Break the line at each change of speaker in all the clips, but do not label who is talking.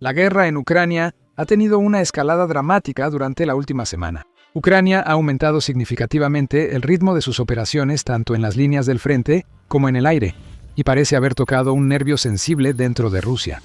La guerra en Ucrania ha tenido una escalada dramática durante la última semana. Ucrania ha aumentado significativamente el ritmo de sus operaciones tanto en las líneas del frente como en el aire, y parece haber tocado un nervio sensible dentro de Rusia.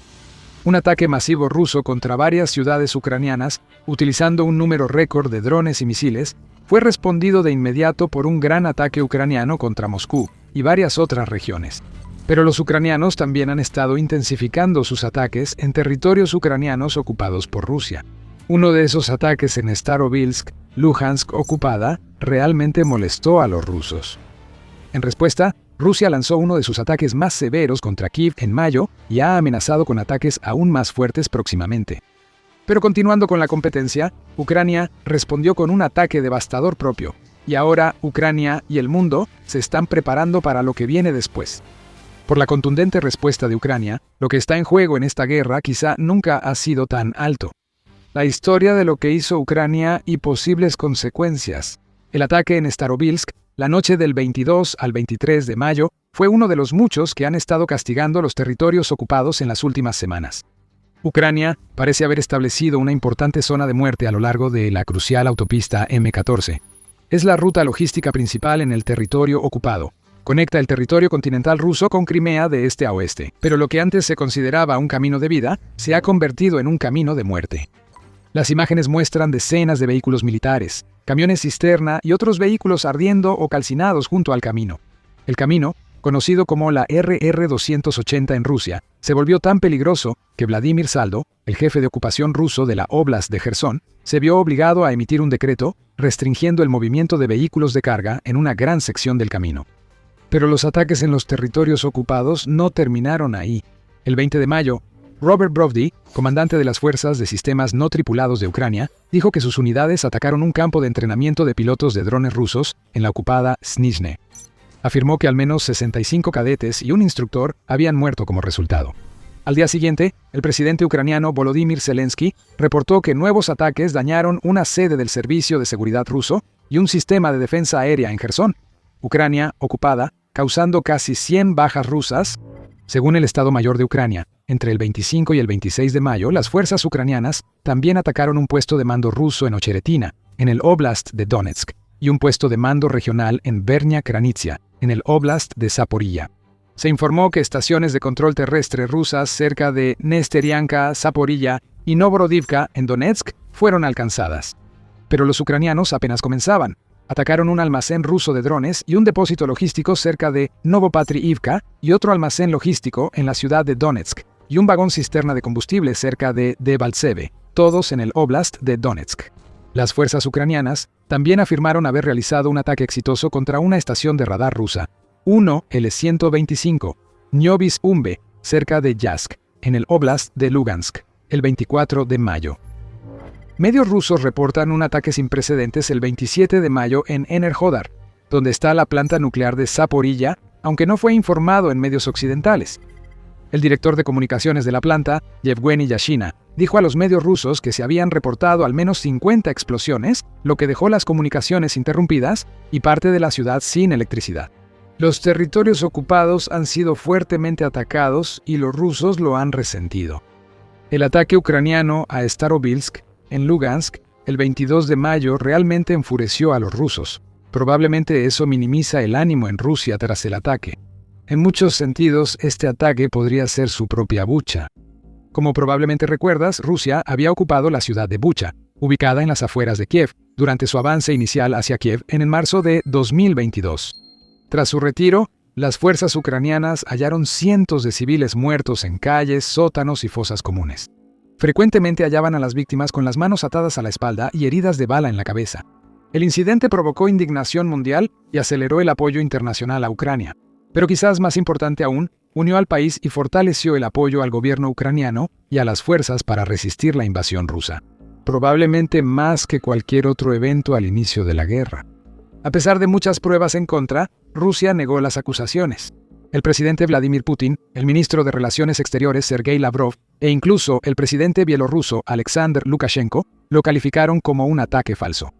Un ataque masivo ruso contra varias ciudades ucranianas, utilizando un número récord de drones y misiles, fue respondido de inmediato por un gran ataque ucraniano contra Moscú y varias otras regiones. Pero los ucranianos también han estado intensificando sus ataques en territorios ucranianos ocupados por Rusia. Uno de esos ataques en Starobilsk, Luhansk ocupada, realmente molestó a los rusos. En respuesta, Rusia lanzó uno de sus ataques más severos contra Kiev en mayo y ha amenazado con ataques aún más fuertes próximamente. Pero continuando con la competencia, Ucrania respondió con un ataque devastador propio, y ahora Ucrania y el mundo se están preparando para lo que viene después. Por la contundente respuesta de Ucrania, lo que está en juego en esta guerra quizá nunca ha sido tan alto. La historia de lo que hizo Ucrania y posibles consecuencias. El ataque en Starobilsk, la noche del 22 al 23 de mayo, fue uno de los muchos que han estado castigando los territorios ocupados en las últimas semanas. Ucrania parece haber establecido una importante zona de muerte a lo largo de la crucial autopista M14. Es la ruta logística principal en el territorio ocupado. Conecta el territorio continental ruso con Crimea de este a oeste, pero lo que antes se consideraba un camino de vida se ha convertido en un camino de muerte. Las imágenes muestran decenas de vehículos militares, camiones cisterna y otros vehículos ardiendo o calcinados junto al camino. El camino, conocido como la RR-280 en Rusia, se volvió tan peligroso que Vladimir Saldo, el jefe de ocupación ruso de la Oblast de Jersón, se vio obligado a emitir un decreto restringiendo el movimiento de vehículos de carga en una gran sección del camino. Pero los ataques en los territorios ocupados no terminaron ahí. El 20 de mayo, Robert Brovdy, comandante de las fuerzas de sistemas no tripulados de Ucrania, dijo que sus unidades atacaron un campo de entrenamiento de pilotos de drones rusos en la ocupada Snizhne. Afirmó que al menos 65 cadetes y un instructor habían muerto como resultado. Al día siguiente, el presidente ucraniano Volodymyr Zelensky reportó que nuevos ataques dañaron una sede del Servicio de Seguridad ruso y un sistema de defensa aérea en Jersón, Ucrania ocupada, causando casi 100 bajas rusas. Según el Estado Mayor de Ucrania, entre el 25 y el 26 de mayo, las fuerzas ucranianas también atacaron un puesto de mando ruso en Ocheretina, en el Oblast de Donetsk, y un puesto de mando regional en Vernia Kranitsia, en el Oblast de Zaporilla. Se informó que estaciones de control terrestre rusas cerca de Nesterianka, Zaporilla y Novorodivka, en Donetsk, fueron alcanzadas. Pero los ucranianos apenas comenzaban. Atacaron un almacén ruso de drones y un depósito logístico cerca de Novopatriivka y otro almacén logístico en la ciudad de Donetsk y un vagón cisterna de combustible cerca de Debaltseve, todos en el Oblast de Donetsk. Las fuerzas ucranianas también afirmaron haber realizado un ataque exitoso contra una estación de radar rusa, L-125, Novis Umbe, cerca de Yazd, en el Oblast de Lugansk, el 24 de mayo. Medios rusos reportan un ataque sin precedentes el 27 de mayo en Enerhodar, donde está la planta nuclear de Zaporilla, aunque no fue informado en medios occidentales. El director de comunicaciones de la planta, Yevgeny Yashina, dijo a los medios rusos que se habían reportado al menos 50 explosiones, lo que dejó las comunicaciones interrumpidas y parte de la ciudad sin electricidad. Los territorios ocupados han sido fuertemente atacados y los rusos lo han resentido. El ataque ucraniano a Starobilsk, en Lugansk, el 22 de mayo realmente enfureció a los rusos. Probablemente eso minimiza el ánimo en Rusia tras el ataque. En muchos sentidos, este ataque podría ser su propia Bucha. Como probablemente recuerdas, Rusia había ocupado la ciudad de Bucha, ubicada en las afueras de Kiev, durante su avance inicial hacia Kiev en marzo de 2022. Tras su retiro, las fuerzas ucranianas hallaron cientos de civiles muertos en calles, sótanos y fosas comunes. Frecuentemente hallaban a las víctimas con las manos atadas a la espalda y heridas de bala en la cabeza. El incidente provocó indignación mundial y aceleró el apoyo internacional a Ucrania. Pero quizás más importante aún, unió al país y fortaleció el apoyo al gobierno ucraniano y a las fuerzas para resistir la invasión rusa. Probablemente más que cualquier otro evento al inicio de la guerra. A pesar de muchas pruebas en contra, Rusia negó las acusaciones. El presidente Vladimir Putin, el ministro de Relaciones Exteriores Sergei Lavrov e incluso el presidente bielorruso Alexander Lukashenko lo calificaron como un ataque falso.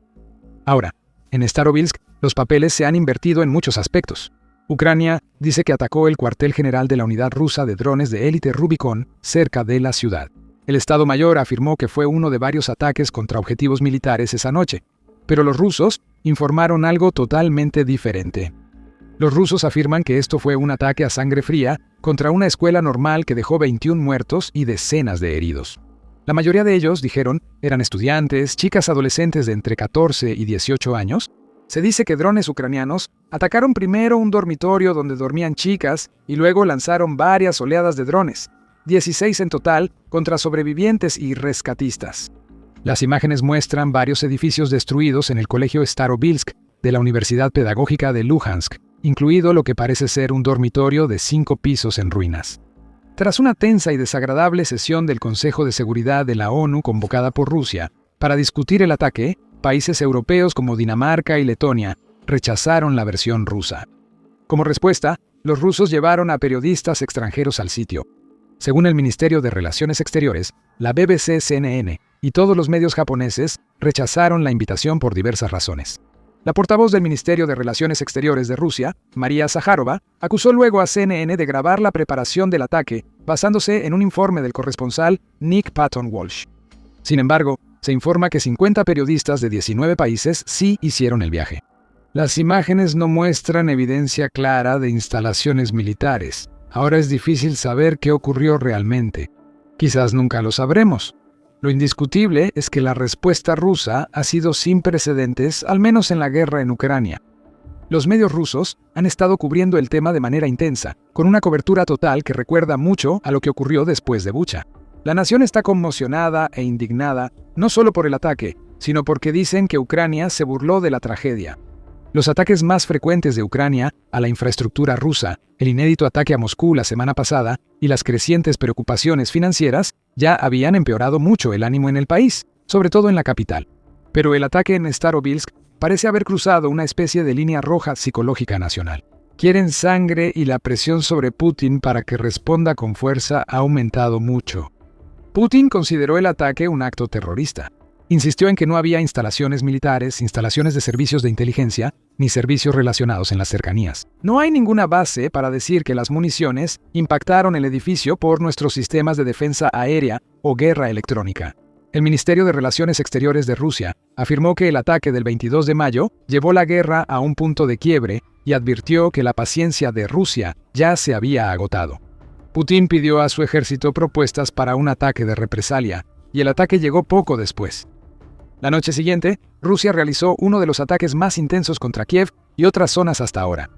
Ahora, en Starobilsk, los papeles se han invertido en muchos aspectos. Ucrania dice que atacó el cuartel general de la unidad rusa de drones de élite Rubicon cerca de la ciudad. El Estado Mayor afirmó que fue uno de varios ataques contra objetivos militares esa noche, pero los rusos informaron algo totalmente diferente. Los rusos afirman que esto fue un ataque a sangre fría contra una escuela normal que dejó 21 muertos y decenas de heridos. La mayoría de ellos, dijeron, eran estudiantes, chicas adolescentes de entre 14 y 18 años. Se dice que drones ucranianos atacaron primero un dormitorio donde dormían chicas y luego lanzaron varias oleadas de drones, 16 en total, contra sobrevivientes y rescatistas. Las imágenes muestran varios edificios destruidos en el colegio Starobilsk de la Universidad Pedagógica de Luhansk, incluido lo que parece ser un dormitorio de 5 pisos en ruinas. Tras una tensa y desagradable sesión del Consejo de Seguridad de la ONU convocada por Rusia para discutir el ataque, países europeos como Dinamarca y Letonia rechazaron la versión rusa. Como respuesta, los rusos llevaron a periodistas extranjeros al sitio. Según el Ministerio de Relaciones Exteriores, la BBC, CNN y todos los medios japoneses rechazaron la invitación por diversas razones. La portavoz del Ministerio de Relaciones Exteriores de Rusia, María Zaharova, acusó luego a CNN de grabar la preparación del ataque basándose en un informe del corresponsal Nick Patton Walsh. Sin embargo, se informa que 50 periodistas de 19 países sí hicieron el viaje. Las imágenes no muestran evidencia clara de instalaciones militares. Ahora es difícil saber qué ocurrió realmente. Quizás nunca lo sabremos. Lo indiscutible es que la respuesta rusa ha sido sin precedentes, al menos en la guerra en Ucrania. Los medios rusos han estado cubriendo el tema de manera intensa, con una cobertura total que recuerda mucho a lo que ocurrió después de Bucha. La nación está conmocionada e indignada, no solo por el ataque, sino porque dicen que Ucrania se burló de la tragedia. Los ataques más frecuentes de Ucrania a la infraestructura rusa, el inédito ataque a Moscú la semana pasada y las crecientes preocupaciones financieras ya habían empeorado mucho el ánimo en el país, sobre todo en la capital. Pero el ataque en Starobilsk parece haber cruzado una especie de línea roja psicológica nacional. Quieren sangre y la presión sobre Putin para que responda con fuerza ha aumentado mucho. Putin consideró el ataque un acto terrorista. Insistió en que no había instalaciones militares, instalaciones de servicios de inteligencia, ni servicios relacionados en las cercanías. No hay ninguna base para decir que las municiones impactaron el edificio por nuestros sistemas de defensa aérea o guerra electrónica. El Ministerio de Relaciones Exteriores de Rusia afirmó que el ataque del 22 de mayo llevó la guerra a un punto de quiebre y advirtió que la paciencia de Rusia ya se había agotado. Putin pidió a su ejército propuestas para un ataque de represalia, y el ataque llegó poco después. La noche siguiente, Rusia realizó uno de los ataques más intensos contra Kiev y otras zonas hasta ahora.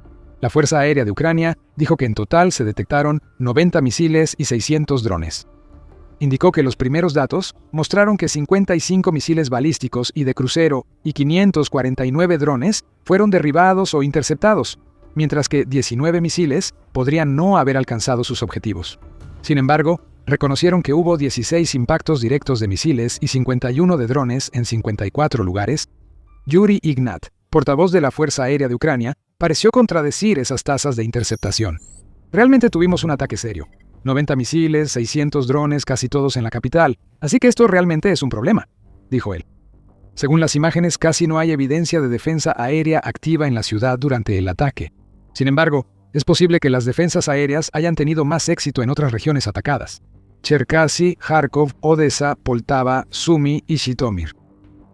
La Fuerza Aérea de Ucrania dijo que en total se detectaron 90 misiles y 600 drones. Indicó que los primeros datos mostraron que 55 misiles balísticos y de crucero y 549 drones fueron derribados o interceptados, mientras que 19 misiles podrían no haber alcanzado sus objetivos. Sin embargo, reconocieron que hubo 16 impactos directos de misiles y 51 de drones en 54 lugares. Yuri Ignat, portavoz de la Fuerza Aérea de Ucrania, pareció contradecir esas tasas de interceptación. Realmente tuvimos un ataque serio. 90 misiles, 600 drones, casi todos en la capital. Así que esto realmente es un problema, dijo él. Según las imágenes, casi no hay evidencia de defensa aérea activa en la ciudad durante el ataque. Sin embargo, es posible que las defensas aéreas hayan tenido más éxito en otras regiones atacadas: Cherkasy, Kharkov, Odessa, Poltava, Sumy y Zhytomyr.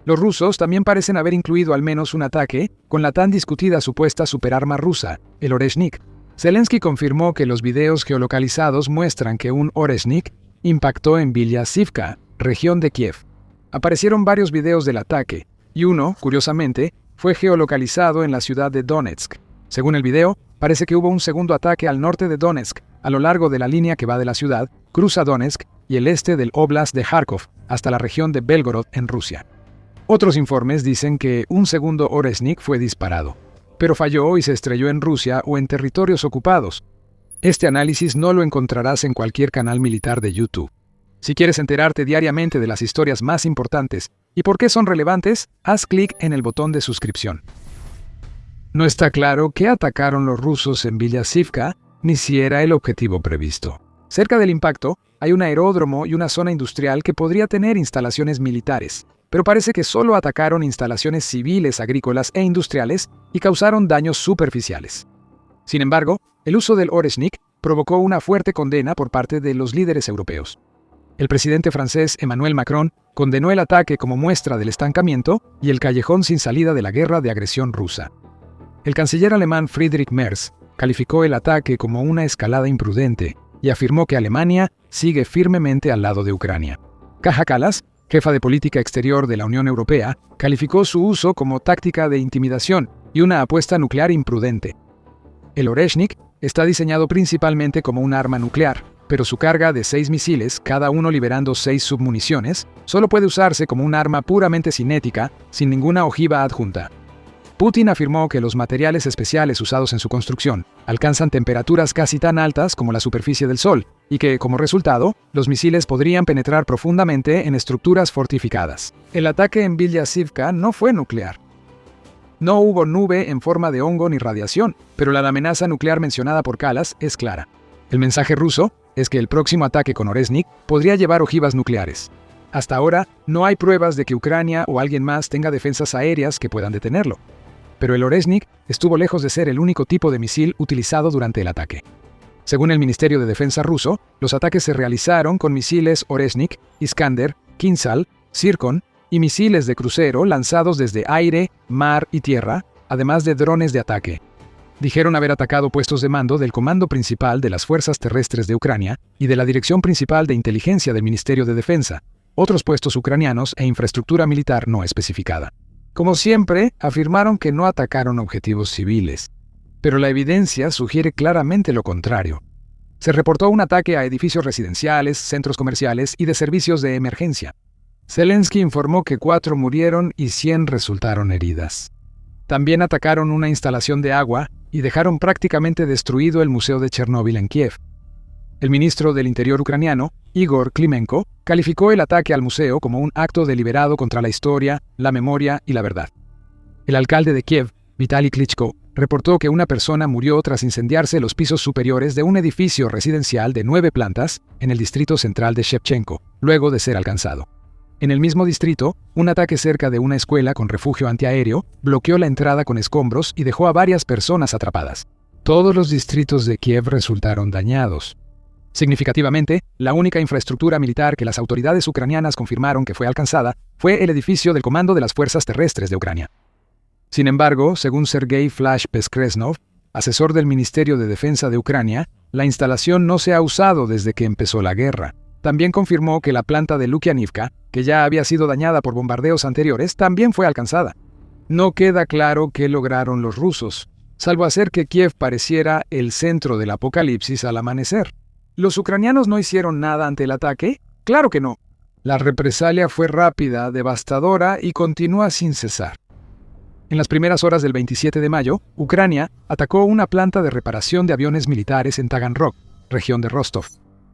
Los rusos también parecen haber incluido al menos un ataque con la tan discutida supuesta superarma rusa, el Oreshnik. Zelensky confirmó que los videos geolocalizados muestran que un Oreshnik impactó en Vilyasivka, región de Kiev. Aparecieron varios videos del ataque, y uno, curiosamente, fue geolocalizado en la ciudad de Donetsk. Según el video, parece que hubo un segundo ataque al norte de Donetsk, a lo largo de la línea que va de la ciudad, cruza Donetsk y el este del Oblast de Kharkov, hasta la región de Belgorod, en Rusia. Otros informes dicen que un segundo Oreshnik fue disparado, pero falló y se estrelló en Rusia o en territorios ocupados. Este análisis no lo encontrarás en cualquier canal militar de YouTube. Si quieres enterarte diariamente de las historias más importantes y por qué son relevantes, haz clic en el botón de suscripción. No está claro qué atacaron los rusos en Vilyasivka, ni si era el objetivo previsto. Cerca del impacto, hay un aeródromo y una zona industrial que podría tener instalaciones militares, pero parece que solo atacaron instalaciones civiles, agrícolas e industriales y causaron daños superficiales. Sin embargo, el uso del Oreshnik provocó una fuerte condena por parte de los líderes europeos. El presidente francés Emmanuel Macron condenó el ataque como muestra del estancamiento y el callejón sin salida de la guerra de agresión rusa. El canciller alemán Friedrich Merz calificó el ataque como una escalada imprudente y afirmó que Alemania sigue firmemente al lado de Ucrania. Kaja Kallas, jefa de política exterior de la Unión Europea, calificó su uso como táctica de intimidación y una apuesta nuclear imprudente. El Oreshnik está diseñado principalmente como un arma nuclear, pero su carga de 6 misiles, cada uno liberando 6 submuniciones, solo puede usarse como un arma puramente cinética, sin ninguna ojiva adjunta. Putin afirmó que los materiales especiales usados en su construcción alcanzan temperaturas casi tan altas como la superficie del Sol, y que, como resultado, los misiles podrían penetrar profundamente en estructuras fortificadas. El ataque en Bilyasivka no fue nuclear. No hubo nube en forma de hongo ni radiación, pero la amenaza nuclear mencionada por Kallas es clara. El mensaje ruso es que el próximo ataque con Oreshnik podría llevar ojivas nucleares. Hasta ahora, no hay pruebas de que Ucrania o alguien más tenga defensas aéreas que puedan detenerlo. Pero el Oreshnik estuvo lejos de ser el único tipo de misil utilizado durante el ataque. Según el Ministerio de Defensa ruso, los ataques se realizaron con misiles Oreshnik, Iskander, Kinzhal, Zircon y misiles de crucero lanzados desde aire, mar y tierra, además de drones de ataque. Dijeron haber atacado puestos de mando del Comando Principal de las Fuerzas Terrestres de Ucrania y de la Dirección Principal de Inteligencia del Ministerio de Defensa, otros puestos ucranianos e infraestructura militar no especificada. Como siempre, afirmaron que no atacaron objetivos civiles, pero la evidencia sugiere claramente lo contrario. Se reportó un ataque a edificios residenciales, centros comerciales y de servicios de emergencia. Zelensky informó que 4 murieron y 100 resultaron heridas. También atacaron una instalación de agua y dejaron prácticamente destruido el Museo de Chernóbil en Kiev. El ministro del Interior ucraniano, Igor Klimenko, calificó el ataque al museo como un acto deliberado contra la historia, la memoria y la verdad. El alcalde de Kiev, Vitaly Klitschko, reportó que una persona murió tras incendiarse los pisos superiores de un edificio residencial de 9 plantas en el distrito central de Shevchenko, luego de ser alcanzado. En el mismo distrito, un ataque cerca de una escuela con refugio antiaéreo bloqueó la entrada con escombros y dejó a varias personas atrapadas. Todos los distritos de Kiev resultaron dañados. Significativamente, la única infraestructura militar que las autoridades ucranianas confirmaron que fue alcanzada fue el edificio del Comando de las Fuerzas Terrestres de Ucrania. Sin embargo, según Sergei Flash Peskresnov, asesor del Ministerio de Defensa de Ucrania, la instalación no se ha usado desde que empezó la guerra. También confirmó que la planta de Lukianivka, que ya había sido dañada por bombardeos anteriores, también fue alcanzada. No queda claro qué lograron los rusos, salvo hacer que Kiev pareciera el centro del apocalipsis al amanecer. ¿Los ucranianos no hicieron nada ante el ataque? ¡Claro que no! La represalia fue rápida, devastadora y continúa sin cesar. En las primeras horas del 27 de mayo, Ucrania atacó una planta de reparación de aviones militares en Taganrog, región de Rostov.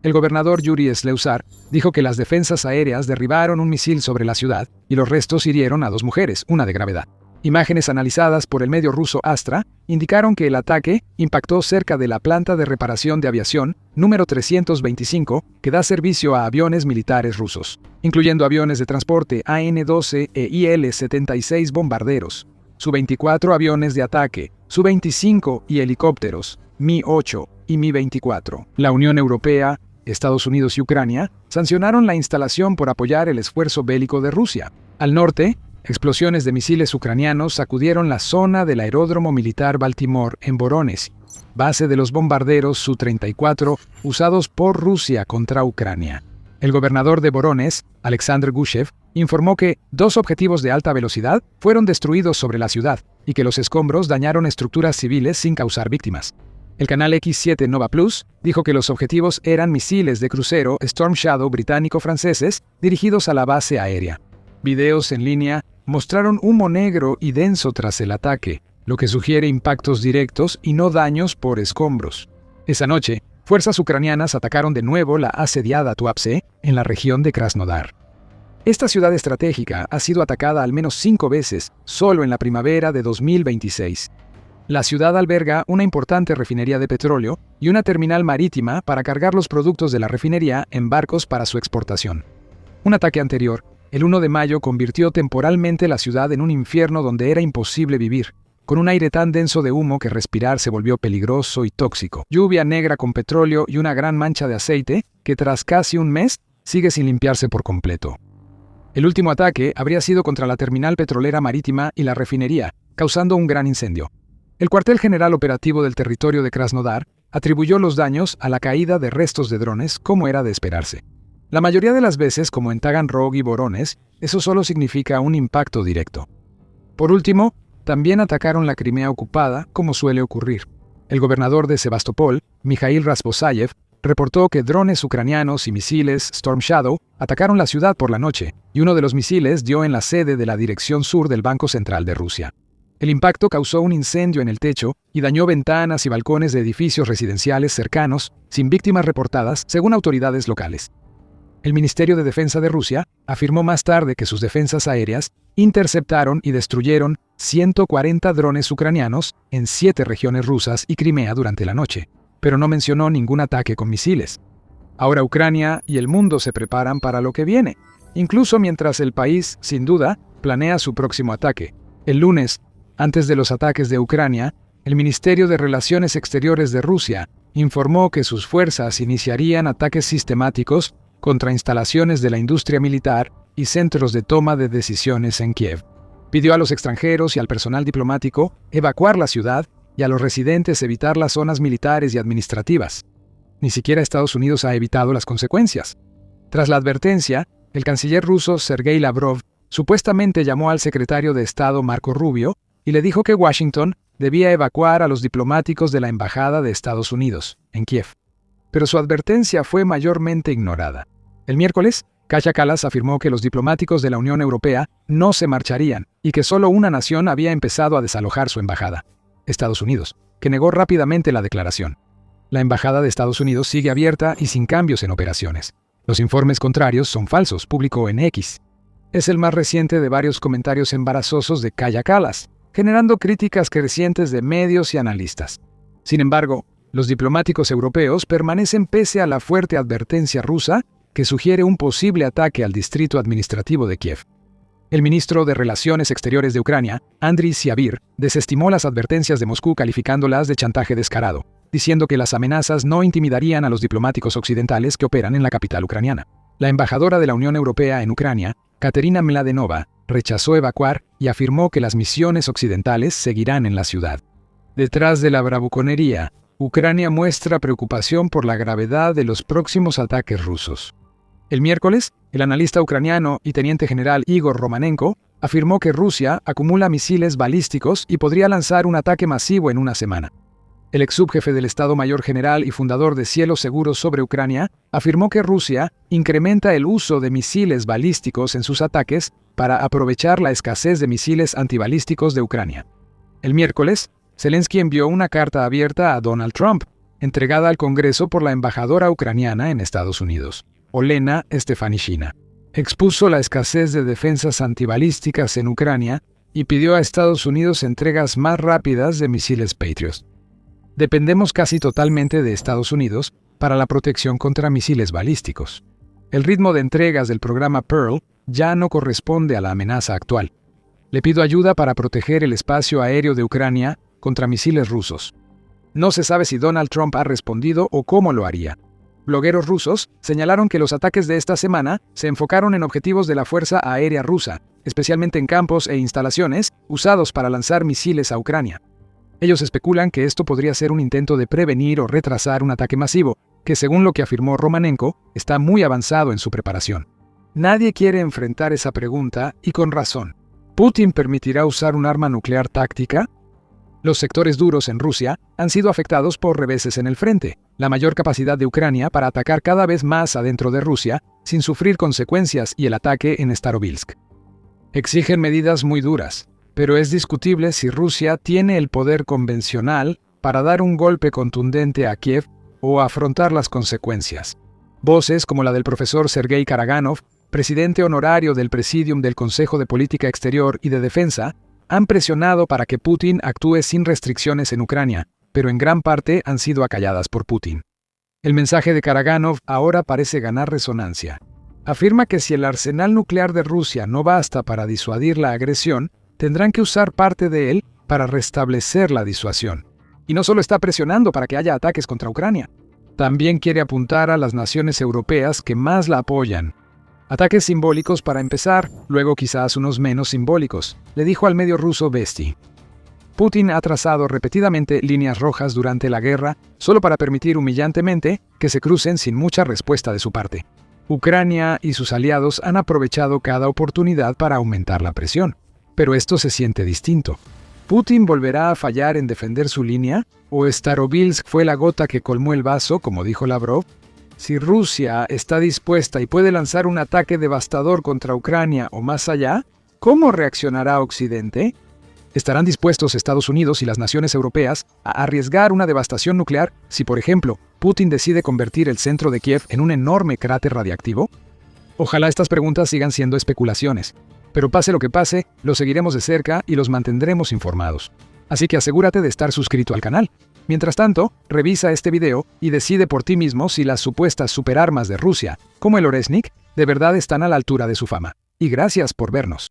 El gobernador Yuri Sleusar dijo que las defensas aéreas derribaron un misil sobre la ciudad y los restos hirieron a 2 mujeres, una de gravedad. Imágenes analizadas por el medio ruso Astra indicaron que el ataque impactó cerca de la planta de reparación de aviación número 325 que da servicio a aviones militares rusos, incluyendo aviones de transporte AN-12 e IL-76 bombarderos, Su-24 aviones de ataque, Su-25 y helicópteros, Mi-8 y Mi-24. La Unión Europea, Estados Unidos y Ucrania sancionaron la instalación por apoyar el esfuerzo bélico de Rusia. Al norte, explosiones de misiles ucranianos sacudieron la zona del aeródromo militar Baltimore en Voronezh, base de los bombarderos Su-34 usados por Rusia contra Ucrania. El gobernador de Voronezh, Alexander Gushev, informó que 2 objetivos de alta velocidad fueron destruidos sobre la ciudad y que los escombros dañaron estructuras civiles sin causar víctimas. El canal X7 Nova Plus dijo que los objetivos eran misiles de crucero Storm Shadow británico-franceses dirigidos a la base aérea. Videos en línea mostraron humo negro y denso tras el ataque, lo que sugiere impactos directos y no daños por escombros. Esa noche, fuerzas ucranianas atacaron de nuevo la asediada Tuapse en la región de Krasnodar. Esta ciudad estratégica ha sido atacada al menos 5 veces solo en la primavera de 2026. La ciudad alberga una importante refinería de petróleo y una terminal marítima para cargar los productos de la refinería en barcos para su exportación. Un ataque anterior, el 1 de mayo, convirtió temporalmente la ciudad en un infierno donde era imposible vivir, con un aire tan denso de humo que respirar se volvió peligroso y tóxico. Lluvia negra con petróleo y una gran mancha de aceite que tras casi un mes sigue sin limpiarse por completo. El último ataque habría sido contra la terminal petrolera marítima y la refinería, causando un gran incendio. El cuartel general operativo del territorio de Krasnodar atribuyó los daños a la caída de restos de drones, como era de esperarse. La mayoría de las veces, como en Taganrog y Voronezh, eso solo significa un impacto directo. Por último, también atacaron la Crimea ocupada, como suele ocurrir. El gobernador de Sebastopol, Mikhail Rasposayev, reportó que drones ucranianos y misiles Storm Shadow atacaron la ciudad por la noche, y uno de los misiles dio en la sede de la dirección sur del Banco Central de Rusia. El impacto causó un incendio en el techo y dañó ventanas y balcones de edificios residenciales cercanos, sin víctimas reportadas, según autoridades locales. El Ministerio de Defensa de Rusia afirmó más tarde que sus defensas aéreas interceptaron y destruyeron 140 drones ucranianos en 7 regiones rusas y Crimea durante la noche, pero no mencionó ningún ataque con misiles. Ahora Ucrania y el mundo se preparan para lo que viene, incluso mientras el país, sin duda, planea su próximo ataque. El lunes, antes de los ataques de Ucrania, el Ministerio de Relaciones Exteriores de Rusia informó que sus fuerzas iniciarían ataques sistemáticos contra instalaciones de la industria militar y centros de toma de decisiones en Kiev. Pidió a los extranjeros y al personal diplomático evacuar la ciudad y a los residentes evitar las zonas militares y administrativas. Ni siquiera Estados Unidos ha evitado las consecuencias. Tras la advertencia, el canciller ruso Sergei Lavrov supuestamente llamó al secretario de Estado Marco Rubio y le dijo que Washington debía evacuar a los diplomáticos de la Embajada de Estados Unidos, en Kiev. Pero su advertencia fue mayormente ignorada. El miércoles, Kaja Kallas afirmó que los diplomáticos de la Unión Europea no se marcharían y que solo una nación había empezado a desalojar su embajada, Estados Unidos, que negó rápidamente la declaración. La Embajada de Estados Unidos sigue abierta y sin cambios en operaciones. Los informes contrarios son falsos, publicó en X. Es el más reciente de varios comentarios embarazosos de Kaja Kallas, generando críticas crecientes de medios y analistas. Sin embargo, los diplomáticos europeos permanecen pese a la fuerte advertencia rusa que sugiere un posible ataque al distrito administrativo de Kiev. El ministro de Relaciones Exteriores de Ucrania, Andriy Syavir, desestimó las advertencias de Moscú calificándolas de chantaje descarado, diciendo que las amenazas no intimidarían a los diplomáticos occidentales que operan en la capital ucraniana. La embajadora de la Unión Europea en Ucrania, Katerina Mladenova, rechazó evacuar y afirmó que las misiones occidentales seguirán en la ciudad. Detrás de la bravuconería, Ucrania muestra preocupación por la gravedad de los próximos ataques rusos. El miércoles, el analista ucraniano y teniente general Igor Romanenko afirmó que Rusia acumula misiles balísticos y podría lanzar un ataque masivo en una semana. El ex subjefe del Estado Mayor General y fundador de Cielos Seguros sobre Ucrania afirmó que Rusia incrementa el uso de misiles balísticos en sus ataques para aprovechar la escasez de misiles antibalísticos de Ucrania. El miércoles, Zelensky envió una carta abierta a Donald Trump, entregada al Congreso por la embajadora ucraniana en Estados Unidos, Olena Stefanishina. Expuso la escasez de defensas antibalísticas en Ucrania y pidió a Estados Unidos entregas más rápidas de misiles Patriot. Dependemos casi totalmente de Estados Unidos para la protección contra misiles balísticos. El ritmo de entregas del programa Pearl ya no corresponde a la amenaza actual. Le pido ayuda para proteger el espacio aéreo de Ucrania contra misiles rusos. No se sabe si Donald Trump ha respondido o cómo lo haría. Blogueros rusos señalaron que los ataques de esta semana se enfocaron en objetivos de la Fuerza Aérea Rusa, especialmente en campos e instalaciones usados para lanzar misiles a Ucrania. Ellos especulan que esto podría ser un intento de prevenir o retrasar un ataque masivo, que según lo que afirmó Romanenko, está muy avanzado en su preparación. Nadie quiere enfrentar esa pregunta, y con razón. ¿Putin permitirá usar un arma nuclear táctica? Los sectores duros en Rusia han sido afectados por reveses en el frente, la mayor capacidad de Ucrania para atacar cada vez más adentro de Rusia, sin sufrir consecuencias y el ataque en Starobilsk. Exigen medidas muy duras, pero es discutible si Rusia tiene el poder convencional para dar un golpe contundente a Kiev o afrontar las consecuencias. Voces como la del profesor Sergei Karaganov, presidente honorario del Presidium del Consejo de Política Exterior y de Defensa, han presionado para que Putin actúe sin restricciones en Ucrania, pero en gran parte han sido acalladas por Putin. El mensaje de Karaganov ahora parece ganar resonancia. Afirma que si el arsenal nuclear de Rusia no basta para disuadir la agresión, tendrán que usar parte de él para restablecer la disuasión. Y no solo está presionando para que haya ataques contra Ucrania. También quiere apuntar a las naciones europeas que más la apoyan. Ataques simbólicos para empezar, luego quizás unos menos simbólicos, le dijo al medio ruso Vesti. Putin ha trazado repetidamente líneas rojas durante la guerra solo para permitir humillantemente que se crucen sin mucha respuesta de su parte. Ucrania y sus aliados han aprovechado cada oportunidad para aumentar la presión, pero esto se siente distinto. ¿Putin volverá a fallar en defender su línea? ¿O Starobilsk fue la gota que colmó el vaso, como dijo Lavrov? Si Rusia está dispuesta y puede lanzar un ataque devastador contra Ucrania o más allá, ¿cómo reaccionará Occidente? ¿Estarán dispuestos Estados Unidos y las naciones europeas a arriesgar una devastación nuclear si, por ejemplo, Putin decide convertir el centro de Kiev en un enorme cráter radiactivo? Ojalá estas preguntas sigan siendo especulaciones, pero pase lo que pase, los seguiremos de cerca y los mantendremos informados. Así que asegúrate de estar suscrito al canal. Mientras tanto, revisa este video y decide por ti mismo si las supuestas superarmas de Rusia, como el Oresnik, de verdad están a la altura de su fama. Y gracias por vernos.